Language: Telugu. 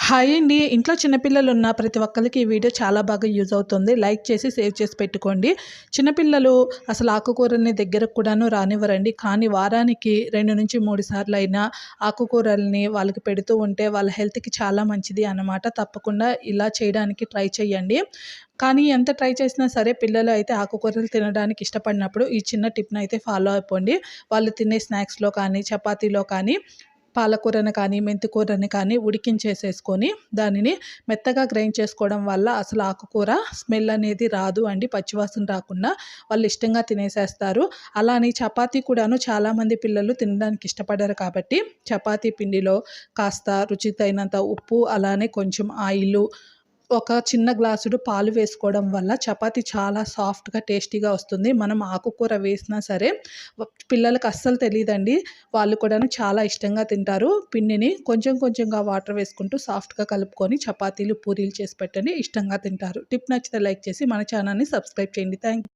హాయ్ అండి. ఇంట్లో చిన్నపిల్లలున్న ప్రతి ఒక్కళ్ళకి ఈ వీడియో చాలా బాగా యూజ్ అవుతుంది. లైక్ చేసి, సేవ్ చేసి పెట్టుకోండి. చిన్నపిల్లలు అసలు ఆకుకూరల్ని దగ్గరకు కూడాను రానివ్వరండి. కానీ వారానికి 2-3 సార్లయినా ఆకుకూరల్ని వాళ్ళకి పెడుతూ ఉంటే వాళ్ళ హెల్త్‌కి చాలా మంచిది అన్నమాట. తప్పకుండా ఇలా చేయడానికి ట్రై చేయండి. కానీ ఎంత ట్రై చేసినా సరే పిల్లలు అయితే ఆకుకూరలు తినడానికి ఇష్టపడినప్పుడు ఈ చిన్న టిప్‌నయితే ఫాలో అయిపోండి. వాళ్ళు తినే స్నాక్స్‌లో కానీ, చపాతీలో కానీ పాలకూరని కానీ, మెంతి కూరని కానీ ఉడికించేసేసుకొని దానిని మెత్తగా గ్రైండ్ చేసుకోవడం వల్ల అసలు ఆకుకూర స్మెల్ అనేది రాదు అండి. పచ్చివాసన రాకుండా వాళ్ళు ఇష్టంగా తినేసేస్తారు. అలా అని చపాతీ కూడాను చాలామంది పిల్లలు తినడానికి ఇష్టపడరు కాబట్టి చపాతీ పిండిలో కాస్త రుచికి తగినంత ఉప్పు, అలానే కొంచెం ఆయిలు, ఒక చిన్న గ్లాసుడు పాలు వేసుకోవడం వల్ల చపాతీ చాలా సాఫ్ట్‌గా, టేస్టీగా వస్తుంది. మనం ఆకుకూర వేసినా సరే పిల్లలకి అస్సలు తెలీదండి. వాళ్ళు కూడాను చాలా ఇష్టంగా తింటారు. పిండిని కొంచెం కొంచెంగా వాటర్ వేసుకుంటూ సాఫ్ట్‌గా కలుపుకొని చపాతీలు, పూరీలు చేసి పెట్టండి. ఇష్టంగా తింటారు. టిప్ నచ్చితే లైక్ చేసి మన ఛానల్‌ని సబ్స్క్రైబ్ చేయండి. థాంక్